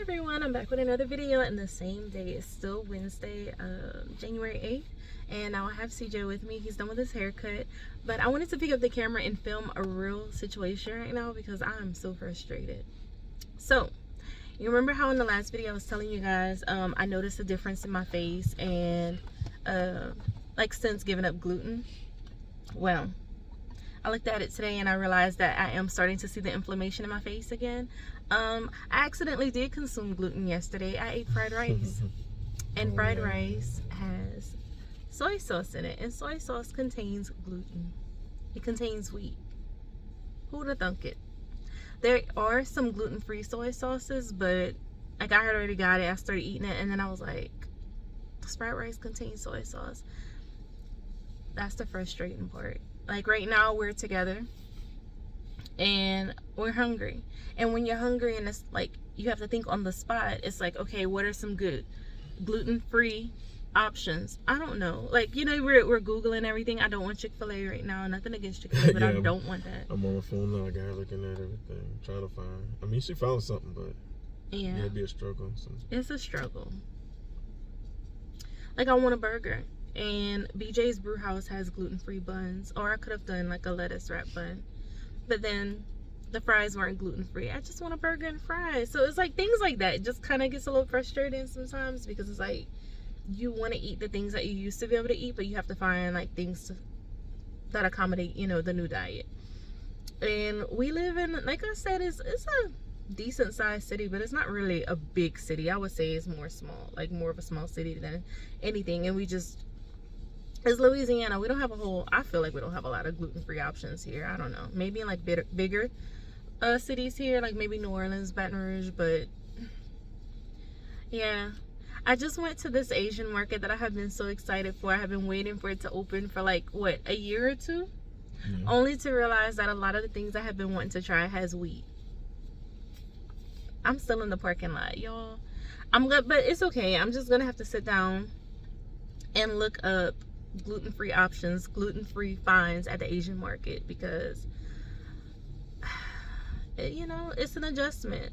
everyone, I'm back with another video, and the same day. It's still Wednesday, January 8th, and now I have CJ with me. He's done with his haircut, but I wanted to pick up the camera and film a real situation right now because I'm so frustrated. So you remember how in the last video I was telling you guys I noticed a difference in my face and like since giving up gluten? Well, I looked at it today and I realized that I am starting to see the inflammation in my face again. I accidentally did consume gluten yesterday. I ate fried rice, and fried rice has soy sauce in it, and soy sauce contains gluten. It contains wheat. Who would have thunk it? There are some gluten-free soy sauces, but like I had already got it. I started eating it, and then I was like, does fried rice contain soy sauce? That's the frustrating part. Like right now we're together and we're hungry, and when you're hungry and it's like you have to think on the spot, it's like, okay, what are some good gluten-free options? I don't know, like, you know, we're googling everything. I don't want Chick-fil-A right now, nothing against Chick-fil-A, but yeah, I don't want that. I'm on my phone now, I got her looking at everything, trying to find, I mean, she found something, but yeah, it'd be a struggle. So it's a struggle. Like I want a burger, and BJ's Brewhouse has gluten-free buns, or I could have done like a lettuce wrap bun, but then the fries weren't gluten-free. I just want a burger and fries. So it's like things like that. It just kind of gets a little frustrating sometimes, because it's like you want to eat the things that you used to be able to eat, but you have to find like things that accommodate, you know, the new diet. And we live in, like I said, it's a decent sized city, but it's not really a big city. I would say it's more small, like more of a small city than anything. And we just, it's Louisiana. We don't have a whole, I feel like we don't have a lot of gluten-free options here. I don't know, maybe in like bigger cities here, like maybe New Orleans, Baton Rouge, but yeah. I just went to this Asian market that I have been so excited for. I have been waiting for it to open for like, what, a year or two? Yeah. Only to realize that a lot of the things I have been wanting to try has wheat. I'm still in the parking lot, y'all. But it's okay. I'm just gonna have to sit down and look up gluten-free options, gluten-free finds at the Asian market, because you know, it's an adjustment.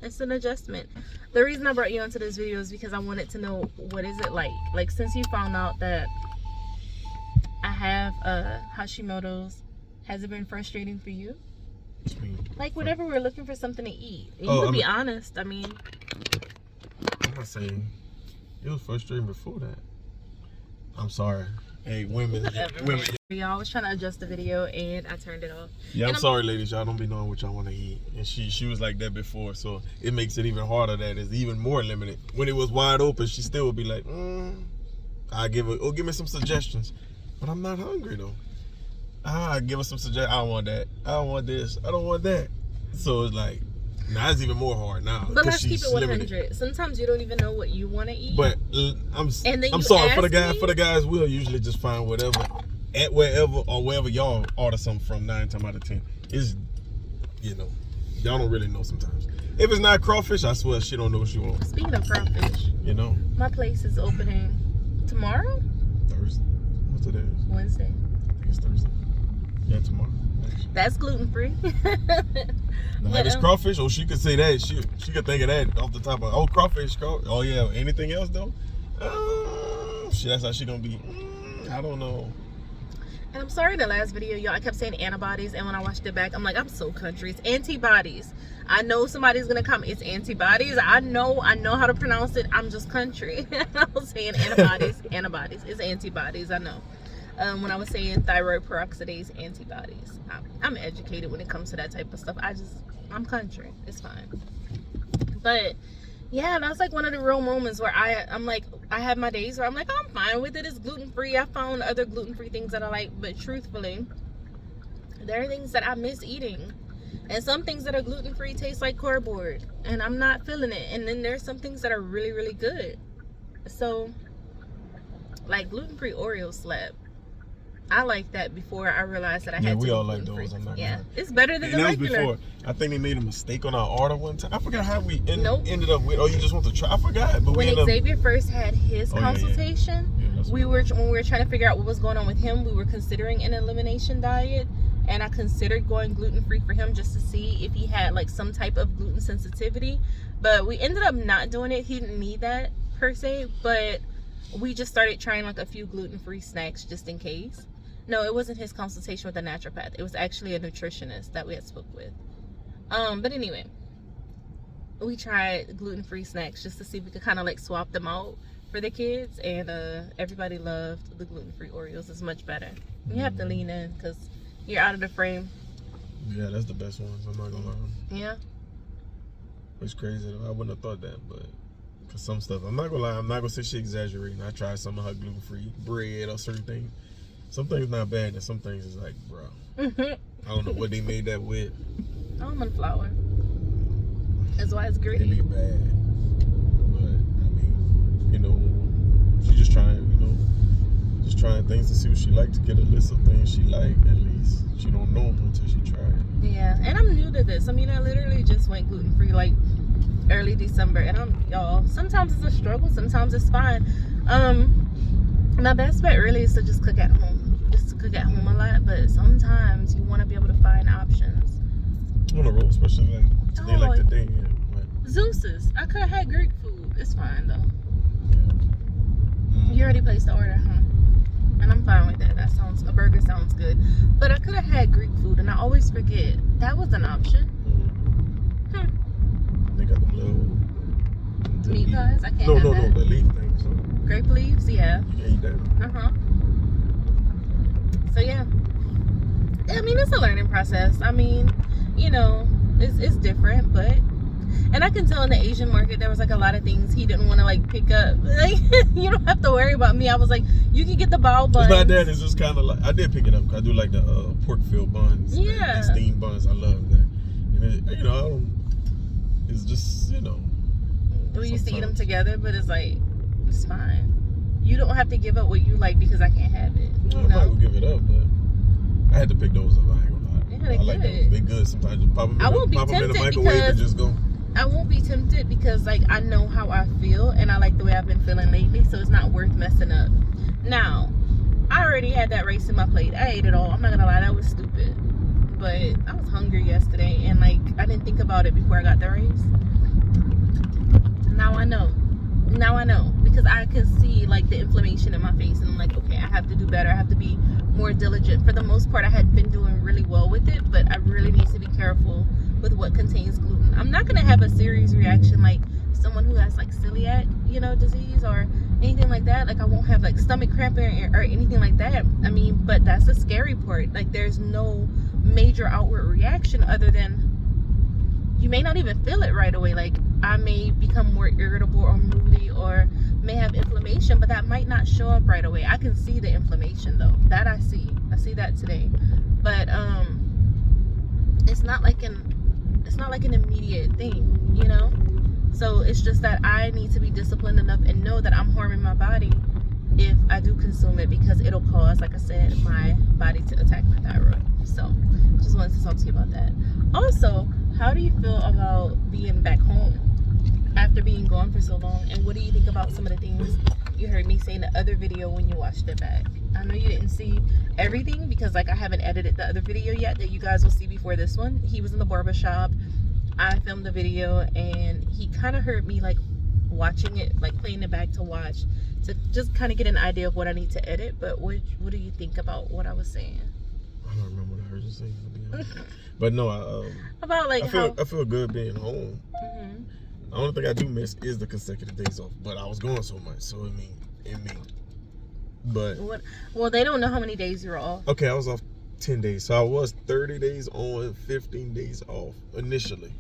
It's an adjustment. The reason I brought you onto this video is because I wanted to know, what is it like since you found out that I have Hashimoto's, has it been frustrating for you? Like whenever we're looking for something to eat, you can be honest. I mean, I'm not saying it was frustrating before that. I'm sorry. Hey, women. Y'all was trying to adjust the video and I turned it off. Yeah, I'm sorry, ladies. Y'all don't be knowing what y'all want to eat. And she was like that before, so it makes it even harder that it's even more limited. When it was wide open, she still would be like, give me some suggestions. But I'm not hungry though. Give us some suggestions. I don't want that. I don't want this. I don't want that. So it's like, now it's even more hard now. But let's keep it 100. Sometimes you don't even know what you want to eat. But I'm sorry for the guys. We'll usually just find whatever at wherever y'all order something from. 9 times out of 10, is, you know, y'all don't really know sometimes. If it's not crawfish, I swear she don't know what she wants. Speaking of crawfish, you know, my place is opening tomorrow. Thursday. What's today? Wednesday. It's Thursday. Yeah, tomorrow. That's gluten-free. Now, if it's crawfish, or she could say that, she could think of that off the top of, crawfish. Oh yeah, anything else though? That's how she gonna be. I don't know. And I'm sorry, the last video, y'all, I kept saying antibodies, and when I watched it back, I'm like, I'm so country. It's antibodies. I know somebody's gonna come. It's antibodies. I know how to pronounce it. I'm just country. I was saying antibodies. Antibodies. It's antibodies. I know. When I was saying thyroid peroxidase antibodies, I'm educated when it comes to that type of stuff. I'm country. It's fine. But yeah, that's like one of the real moments where I'm like, I have my days where I'm like, I'm fine with it. It's gluten-free. I found other gluten-free things that I like, but truthfully, there are things that I miss eating. And some things that are gluten-free taste like cardboard, and I'm not feeling it. And then there's some things that are really, really good. So, like gluten-free Oreo slab. I like that before I realized that I had to. Yeah, we all like those. It's better than the regular. Before, I think they made a mistake on our order one time. I forgot how we ended up with. Oh, you just want to try? I forgot. But when Xavier first had his consultation, when we were trying to figure out what was going on with him, we were considering an elimination diet. and I considered going gluten-free for him just to see if he had like some type of gluten sensitivity, but we ended up not doing it. He didn't need that per se, but we just started trying like a few gluten-free snacks just in case. No, it wasn't his consultation with a naturopath. It was actually a nutritionist that we had spoke with. But anyway, we tried gluten-free snacks just to see if we could kind of like swap them out for the kids, and everybody loved the gluten-free Oreos. It's much better. You have to lean in because you're out of the frame. Yeah, that's the best ones. I'm not gonna lie. Yeah. It's crazy though. I wouldn't have thought that, but cause some stuff, I'm not gonna lie. I'm not gonna say she exaggerating. I tried some of her gluten-free bread or certain things. Some things not bad, and some things is like, bro. I don't know what they made that with. Almond flour. That's why it's It gritty. be bad, but I mean, you know, she just trying, just trying things to see what she like, to get a list of things she like. At least she don't know them until she try it. Yeah, and I'm new to this. I mean, I literally just went gluten-free like early December, and y'all, sometimes it's a struggle, sometimes it's fine. My best bet really is to just cook at home. Just to cook at home a lot, but sometimes you want to be able to find options. On the road, especially like today, like today. Yeah, but, Zeus's. I could have had Greek food. It's fine though. yeah. You already placed the order, huh? And I'm fine with that. A burger sounds good. But I could have had Greek food, and I always forget that was an option. They got them little Meat pies. I can't. No, have that. the leaf things. So Grape leaves, yeah. you can eat that. So yeah. I mean, it's a learning process. I mean, it's different, but. And I can tell in the Asian market there was like a lot of things he didn't want to like pick up. Like, you don't have to worry about me. I was like, you can get the bao buns. My dad is just kind of like, I did pick it up. I do like the pork filled buns. Yeah. The steamed buns. I love that. And it, it's just, We used to eat them together, but it's like, it's fine. You don't have to give up what you like because I can't have it. I'm not gonna give it up, but I had to pick those up. I ain't gonna lie. Yeah, they I like those. They good sometimes. Just pop them I won't be in the tempted microwave and because just go. I won't be tempted because like I know how I feel and I like the way I've been feeling lately, so it's not worth messing up. Now, I already had that rice in my plate. I ate it all. I'm not gonna lie, that was stupid. But I was hungry yesterday and like I didn't think about it before I got the rice. Now I know because I can see like the inflammation in my face, and I'm like, okay, I have to do better. I have to be more diligent. For the most part, I had been doing really well with it, but I really need to be careful with what contains gluten. I'm not gonna have a serious reaction like someone who has like celiac, disease or anything like that. Like I won't have like stomach cramping or anything like that. I mean, but that's the scary part. Like there's no major outward reaction other than you may not even feel it right away. Like I may become more irritable or moody or may have inflammation, but that might not show up right away. I can see the inflammation though. That I see that today. But it's not like an immediate thing, So it's just that I need to be disciplined enough and know that I'm harming my body if I do consume it, because it'll cause, like I said, my body to attack my thyroid. So just wanted to talk to you about that. Also, how do you feel about being back home after being gone for so long? And what do you think about some of the things you heard me say in the other video when you watched it back? I know you didn't see everything because like I haven't edited the other video yet that you guys will see before this one. He was in the barbershop. I filmed the video and he kind of heard me like watching it, like playing it back to watch to just kind of get an idea of what I need to edit. But what do you think about what I was saying? I don't remember what I heard you say. But no, about like I feel good being home. Mm-hmm. The only thing I do miss is the consecutive days off. But I was going so much, so but well, they don't know how many days you're off. Okay, I was off 10 days, so I was 30 days on, 15 days off initially,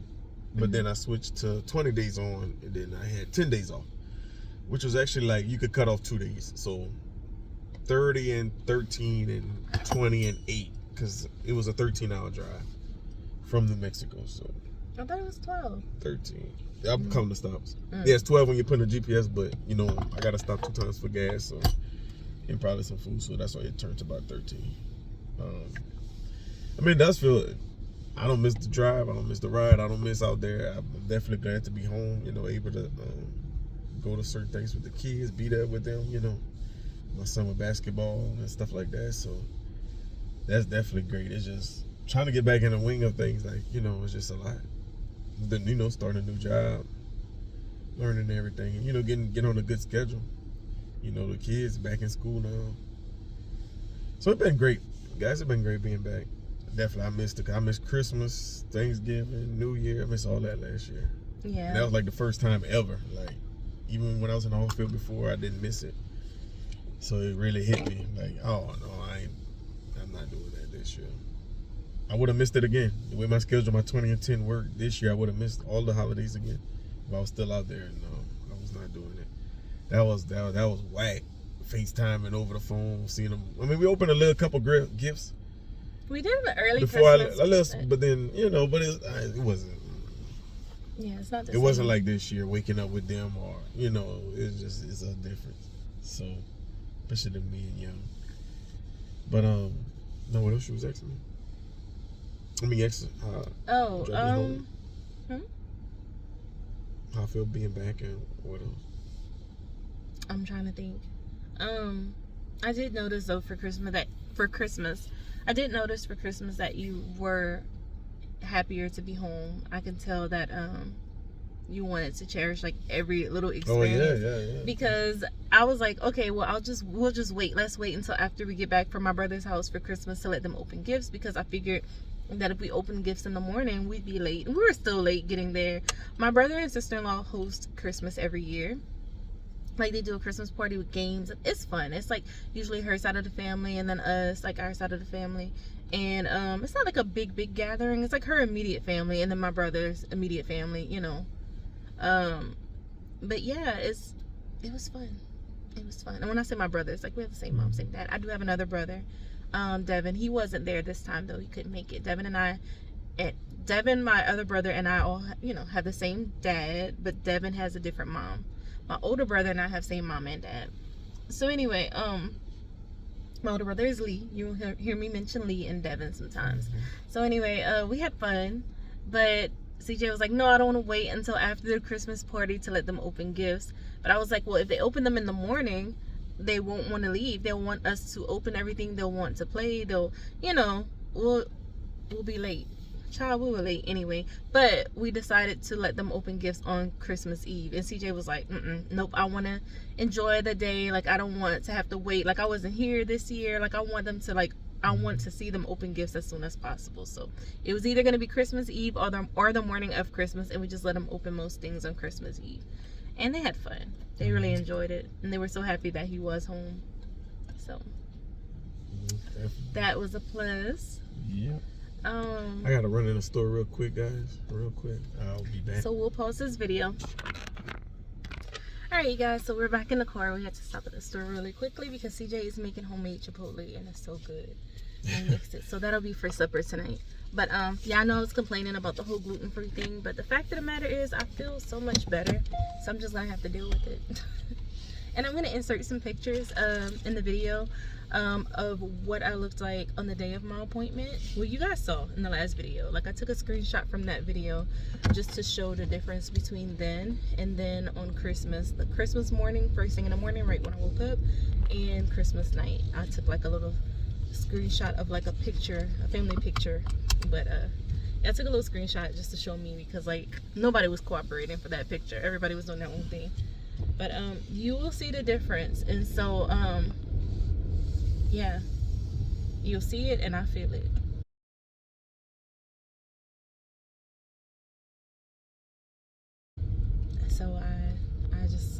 but then I switched to 20 days on, and then I had 10 days off, which was actually like you could cut off 2 days, so 30 and 13 and 20 and 8, because it was a 13-hour drive from New Mexico. So I thought it was 12. 13. I'm counting the stops. Yeah, it's 12 when you put in the GPS, but I gotta stop 2 times for gas, so and probably some food, so that's why it turned to about 13. I mean, that's feel. I don't miss the drive. I don't miss the ride. I don't miss out there. I'm definitely glad to be home. Able to go to certain things with the kids, be there with them. My son with basketball and stuff like that. So that's definitely great. It's just trying to get back in the wing of things. Like, you know, it's just a lot. Then, you know, starting a new job, learning everything, and, you know, get on a good schedule. You know, the kids back in school now. So it's been great. Guys, it's been great being back. Definitely, I missed Christmas, Thanksgiving, New Year. I missed all that last year. Yeah. And that was like the first time ever. Like, even when I was in the hospital before, I didn't miss it. So it really hit me. Like, oh no, I'm not doing that this year. I would have missed it again. The way my schedule, my 20 and 10 work this year, I would have missed all the holidays again. If I was still out there, no, I was not doing it. That was whack. FaceTiming over the phone, seeing them. I mean, we opened a little couple gifts. We did an early before Christmas. but then, you know, but it wasn't. Yeah, it's not the It same. wasn't like this year, waking up with them, or, you know, it's a difference. So, especially them being young. But no, what else you was asking me? I mean, how I feel being back, and what else? I'm trying to think. I did notice though for Christmas that you were happier to be home. I can tell that you wanted to cherish like every little experience. Oh yeah. Because I was like, okay, well we'll just wait. Let's wait until after we get back from my brother's house for Christmas to let them open gifts, because I figured that if we opened gifts in the morning, we'd be late. And we were still late getting there. My brother and sister-in-law host Christmas every year. Like, they do a Christmas party with games. It's fun. It's like usually her side of the family and then us, like our side of the family. And it's not like a big gathering. It's like her immediate family and then my brother's immediate family, you know. But yeah, it was fun. It was fun. And when I say my brother, it's like we have the same mom, same dad. I do have another brother, Devin. He wasn't there this time though. He couldn't make it. Devin, my other brother, and I all, you know, have the same dad, but Devin has a different mom. My older brother and I have same mom and dad. So anyway, my older brother is Lee. You'll hear me mention Lee and Devin sometimes. So anyway, we had fun, but CJ was like, no, I don't want to wait until after the Christmas party to let them open gifts. But I was like, well, if they open them in the morning, they won't want to leave. They'll want us to open everything. They'll want to play. They'll, you know, we'll be late. Child, we were late anyway. But we decided to let them open gifts on Christmas Eve. And CJ was like, nope, I want to enjoy the day. Like, I don't want to have to wait. Like, I wasn't here this year. Like, I want them to, like, I want to see them open gifts as soon as possible. So it was either going to be Christmas Eve or the morning of Christmas. And we just let them open most things on Christmas Eve. And they had fun. They really enjoyed it. And they were so happy that he was home. So that was a plus. Yeah. I gotta run in the store real quick, guys. Real quick. I'll be back. So we'll pause this video. Alright, you guys. So we're back in the car. We had to stop at the store really quickly because CJ is making homemade Chipotle and it's so good. We mixed it. So that'll be for supper tonight. But yeah, I know I was complaining about the whole gluten-free thing, but the fact of the matter is I feel so much better. So I'm just gonna have to deal with it. And I'm gonna insert some pictures in the video of what I looked like on the day of my appointment. Well, you guys saw in the last video. Like, I took a screenshot from that video just to show the difference between then and then on Christmas. The Christmas morning, first thing in the morning, right when I woke up, and Christmas night. I took like a little screenshot of like a picture, a family picture. But I took a little screenshot just to show me because like nobody was cooperating for that picture. Everybody was doing their own thing. But you will see the difference. And so yeah, you'll see it and I feel it. So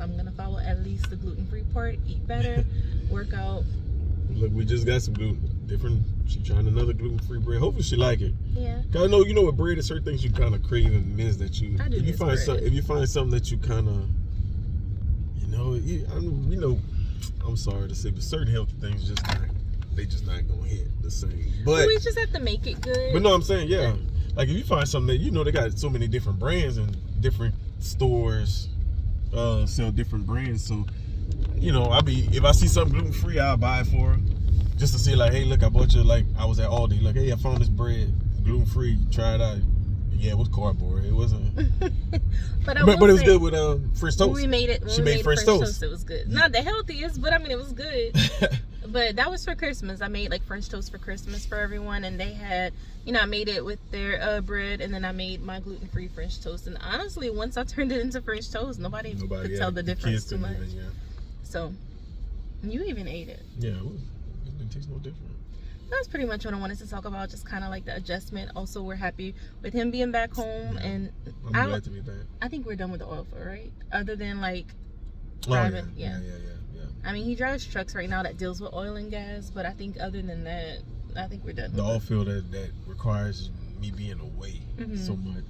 I'm gonna follow at least the gluten-free part, eat better, work out. Look, we just got some different. She trying another gluten-free bread. Hopefully she like it. Yeah. Cause I know, you know, with bread, there's certain things you kind of crave and miss that you. I do if you miss find bread. if you find something that you kind of, you know, I'm sorry to say, but certain healthy things just not gonna hit the same. But we just have to make it good. But no, I'm saying, yeah. Like, if you find something that, you know, they got so many different brands and different stores sell different brands. So, you know, if I see something gluten free, I'll buy it for her. Just to see, like, hey, look, I bought you, like, I was at Aldi, like, hey, I found this bread, gluten free, try it out. Yeah, it was cardboard. It wasn't. but it was good with French toast. She made French toast. It was good. Not the healthiest, but I mean, it was good. But that was for Christmas. I made like French toast for Christmas for everyone, and they had, I made it with their bread, and then I made my gluten-free French toast. And honestly, once I turned it into French toast, nobody could tell the difference too much. Even, So, you even ate it. Yeah, it didn't taste no different. That's pretty much what I wanted to talk about. Just kind of like the adjustment. Also, we're happy with him being back home, and I'm glad to be back. I think we're done with the oil field, right? Other than like driving. Yeah. I mean, he drives trucks right now that deals with oil and gas, but I think other than that, I think we're done. The oil field that requires me being away so much.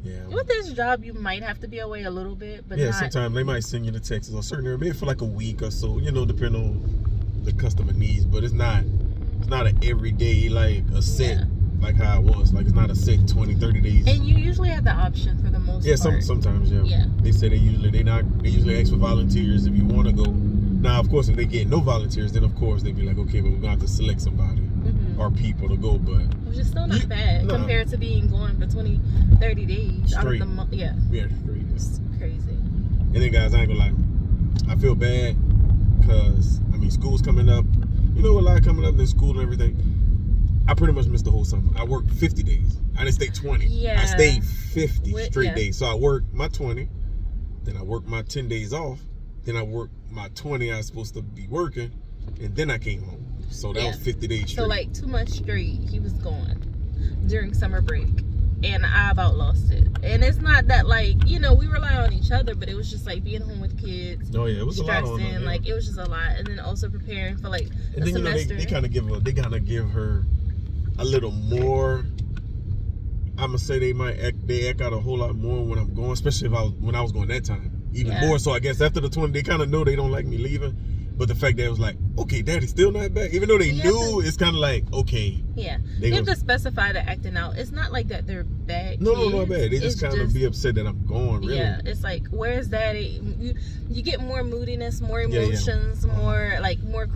Yeah. With this job, you might have to be away a little bit, but not... sometimes they might send you to Texas or certain area, maybe for like a week or so, depending on the customer needs. But it's not an everyday, like a set, like how it was. Like it's not a set 20, 30 days. And you usually have the option for the most part. Sometimes, yeah. They say they usually ask for volunteers if you want to go. Now, of course, if they get no volunteers, then of course they'd be like, okay, but we're going to have to select somebody or people to go. But which is still not bad compared to being gone for 20, 30 days straight. out of the month. Yeah, straight. It's crazy. And then, guys, I ain't gonna lie, I feel bad because school's coming up. A lot coming up in school and everything. I pretty much missed the whole summer. I worked 50 days. I didn't stay 20. Yeah. I stayed 50 straight days. So I worked my 20, then I worked my 10 days off, then I worked my 20 I was supposed to be working, and then I came home. So that was 50 days straight. So like 2 months straight, he was gone during summer break, and I about lost it. And it's not that we rely on each other, but it was just like being home with kids. Oh yeah, it was stressing, a lot on them, like it was just a lot, and then also preparing for like and the then semester. They kind of give her a little more. I'm gonna say they act out a whole lot more when I'm going, especially when I was going that time. Even more so, I guess after the 20, they kind of know they don't like me leaving. But the fact that it was like, okay, Daddy's still not back, even though they knew, it's kind of like, okay. Yeah, you have to specify the acting out. It's not like that they're bad. No, not bad. They just kind of be upset that I'm gone. Really. Yeah, it's like, where's Daddy? You get more moodiness, more emotions, more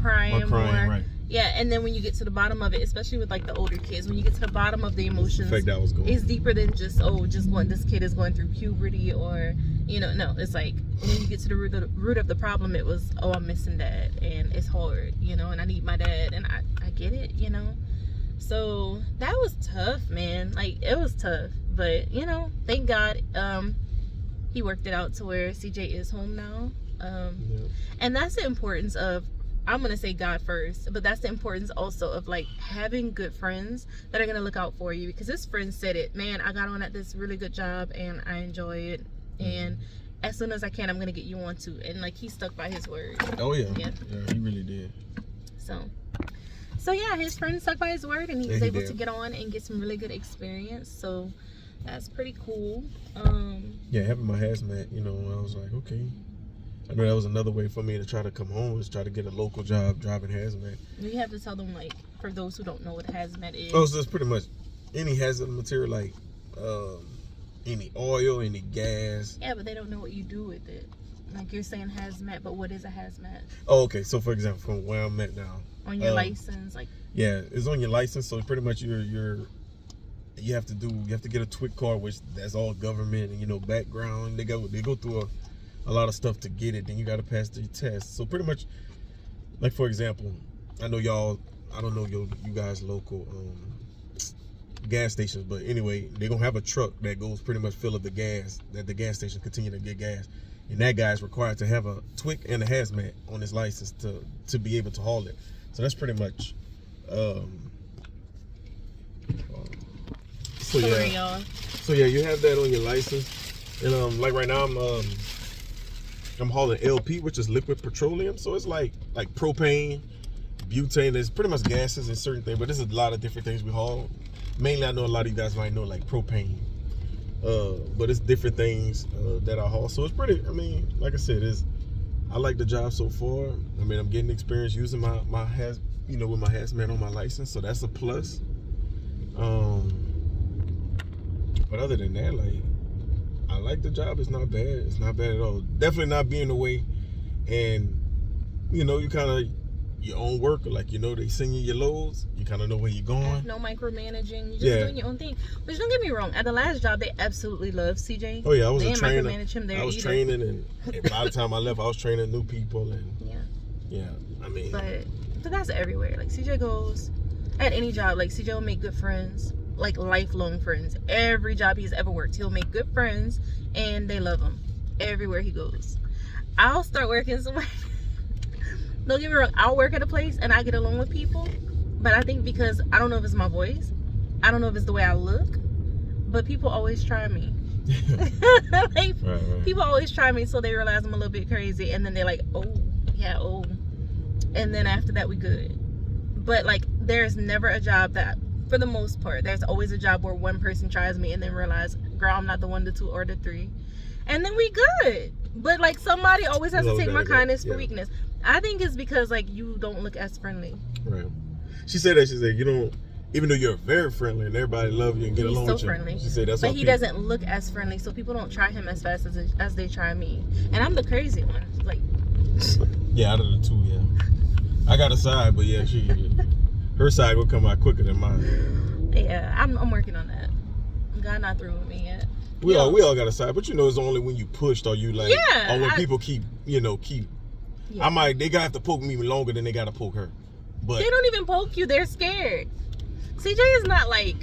crying, more. Right. Yeah, and then when you get to the bottom of it, especially with like the older kids, when you get to the bottom of the emotions, the fact that was going. It's deeper than just this kid is going through puberty or no, it's like when you get to the root of the problem, it was I'm missing Dad and it's hard, and I need my dad, and I get it, so that was tough, man. Like it was tough, but thank God he worked it out to where CJ is home now, and that's the importance of, I'm going to say God first, but that's the importance also of like having good friends that are going to look out for you, because his friend said it, man, I got on at this really good job and I enjoy it, and as soon as I can, I'm going to get you on too. And like he stuck by his word. Oh yeah, he really did. So yeah, his friend stuck by his word, and he was able to get on and get some really good experience, so that's pretty cool. Having my hazmat, I was like, okay, I know that was another way for me to try to come home, is try to get a local job driving hazmat. You have to tell them, like, for those who don't know what hazmat is. Oh, so it's pretty much any hazardous material, like any oil, any gas. Yeah, but they don't know what you do with it. Like you're saying hazmat, but what is a hazmat? Oh, okay. So for example, from where I'm at now. On your license, like. Yeah, it's on your license. So pretty much you have to get a TWIC card, which that's all government and background. They go through a lot of stuff to get it. Then you got to pass the test. So pretty much, like for example, I know I don't know you guys local gas stations, but anyway, they're gonna have a truck that goes pretty much fill up the gas, that the gas station continue to get gas, and that guy is required to have a TWIC and a hazmat on his license to be able to haul it. So that's pretty much so yeah, you have that on your license. And like right now I'm hauling LP, which is liquid petroleum. So it's like propane, butane. There's pretty much gases and certain things, but there's a lot of different things we haul. Mainly, I know a lot of you guys might know like propane, but it's different things that I haul. So it's pretty. Like I said, I like the job so far. I'm getting experience using my with my hazmat on my license, so that's a plus. But other than that, like, I like the job. It's not bad. It's not bad at all. Definitely not being away, and you kind of your own worker. Like, they send you your loads. You kind of know where you're going. No micromanaging. You're just doing your own thing. But don't get me wrong. At the last job, they absolutely loved CJ. Oh yeah, I was a trainer. Micromanage him there. I was training, and by the time I left, I was training new people, and but But that's everywhere. Like CJ goes at any job. Like CJ will make good friends, like lifelong friends. Every job he's ever worked, he'll make good friends, and they love him everywhere he goes. I'll start working somewhere. Don't get me wrong. I'll work at a place and I get along with people, but I think because I don't know if it's my voice, I don't know if it's the way I look, but people always try me. Like, right. People always try me, so they realize I'm a little bit crazy, and then they're like, oh yeah, oh, and then after that we good. But like, there's never a job that, for the most part, there's always a job where one person tries me and then realize, girl, I'm not the 1, the 2, or the 3, and then we good. But like, somebody always has to take my kindness for weakness. I think it's because like you don't look as friendly. Right. She said that. She said you don't. Even though you're very friendly and everybody love you and get along with you. He's so friendly. She said that's but he doesn't look as friendly, so people don't try him as fast as they try me. And I'm the crazy one. Like. Yeah, out of the two, yeah. I got a side, but yeah, her side will come out quicker than mine. Yeah, I'm working on that. God not through with me yet. We all got a side, but it's only when you pushed or you like, or when people keep. Yeah. They gotta have to poke me longer than they gotta poke her. But they don't even poke you; they're scared. CJ is not like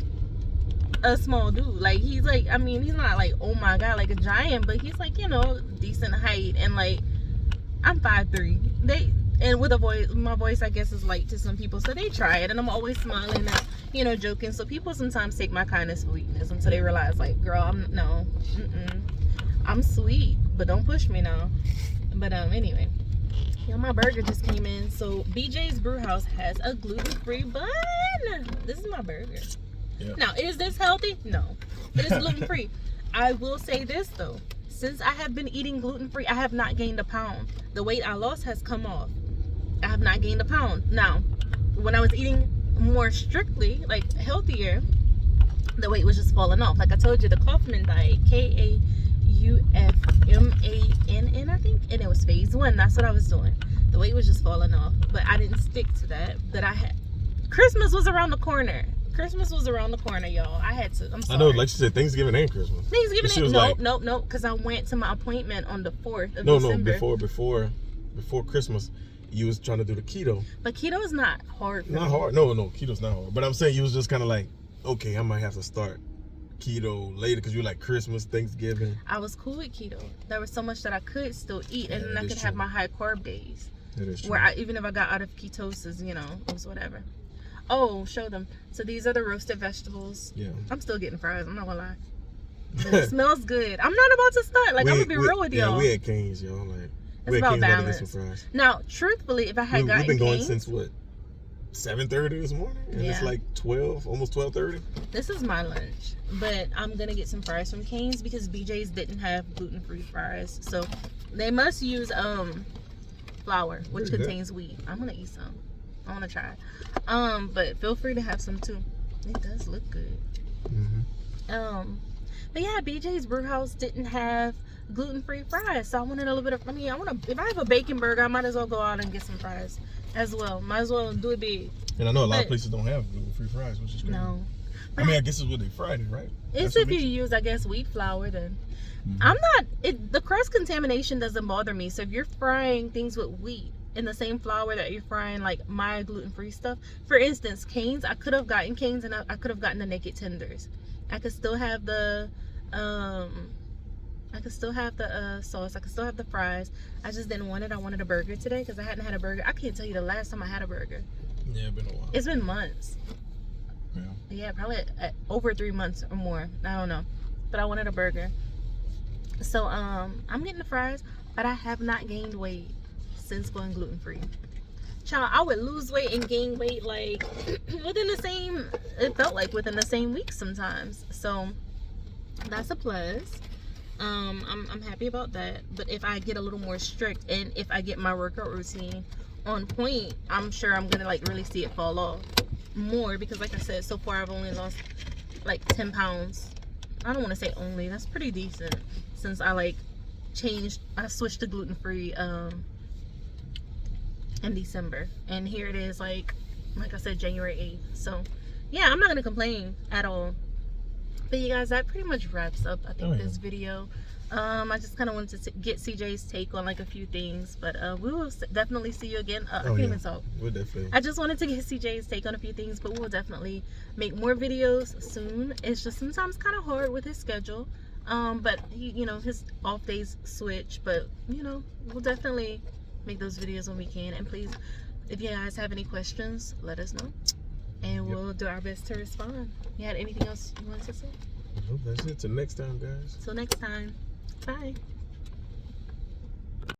a small dude. Like he's like, I mean, he's not like, oh my god, like a giant, but he's like, decent height, and like I'm 5'3". And with a voice, my voice I guess is light to some people, so they try it, and I'm always smiling and joking. So people sometimes take my kindness for weakness until they realize, like, girl, I'm sweet, but don't push me now. But anyway. My burger just came in. So BJ's Brewhouse has a gluten-free bun. This is my burger. Yep. Now, is this healthy? No, but it's gluten-free. I will say this though, since I have been eating gluten-free, I have not gained a pound. The weight I lost has come off. I have not gained a pound. Now, when I was eating more strictly, like healthier, the weight was just falling off. Like I told you, the Kaufman diet, Kaufmann, I think, and it was phase 1. That's what I was doing. The weight was just falling off, but I didn't stick to that. But Christmas was around the corner. Y'all. I had to. I'm sorry. I know, like you said, Thanksgiving and Christmas. No, because I went to my appointment on the 4th of December. Before Christmas, you was trying to do the keto. But keto is not hard. Not hard. No, keto's not hard. But I'm saying you was just kind of like, okay, I might have to start keto later because you like Christmas, Thanksgiving. I was cool with keto. There was so much that I could still eat, and then I could have my high carb days. That is true. Where even if I got out of ketosis, it was whatever. Oh, show them. So these are the roasted vegetables. Yeah. I'm still getting fries. I'm not gonna lie. But it smells good. I'm not about to start. Like I'm gonna be real with y'all. Yeah, we had Cane's, y'all. Like it's about balance. Now, truthfully, if I had gotten we've been going Cane's, since what? 7:30 this morning, and it's like 12, almost 12:30. This is my lunch, but I'm gonna get some fries from Cane's because BJ's didn't have gluten-free fries, so they must use flour, which contains wheat. I'm gonna eat some. I want to try. But feel free to have some too. It does look good. Mm-hmm. But yeah, BJ's Brewhouse didn't have gluten-free fries, so I wanted a little bit of. If I have a bacon burger, I might as well go out and get some fries as well. Might as well do it big. And I know a lot of places don't have gluten-free fries, which is crazy. No. I guess it's what they fried it, right? It's if you use, I guess, wheat flour, then. Mm-hmm. The cross-contamination doesn't bother me. So if you're frying things with wheat in the same flour that you're frying, like my gluten-free stuff. For instance, Cane's, I could have gotten Cane's and I could have gotten the naked tenders. I could still have the sauce. I could still have the fries. I just didn't want it. I wanted a burger today because I hadn't had a burger. I can't tell you the last time I had a burger. Yeah, it's been a while. It's been months. Yeah, probably over 3 months or more. I don't know. But I wanted a burger. So, I'm getting the fries, but I have not gained weight since going gluten-free. Child, I would lose weight and gain weight like it felt like within the same week sometimes. So, that's a plus. I'm happy about that. But if I get a little more strict and if I get my workout routine on point, I'm sure I'm gonna like really see it fall off more, because like I said, so far I've only lost like 10 pounds. I don't want to say only, that's pretty decent, since I switched to gluten-free in December, and here it is like I said, January 8th. So yeah, I'm not gonna complain at all. But you guys, that pretty much wraps up, I think, this video. I just kind of wanted to get CJ's take on like a few things, but we will definitely see you again. I can't even talk. We'll definitely. I just wanted to get CJ's take on a few things, but we'll definitely make more videos soon. It's just sometimes kind of hard with his schedule, but he, you know, his off days switch. But you know, we'll definitely make those videos when we can. And please, if you guys have any questions, let us know, and we'll do our best to respond. You had anything else you wanted to say? Nope, that's it. Till next time, guys. Till next time. Bye.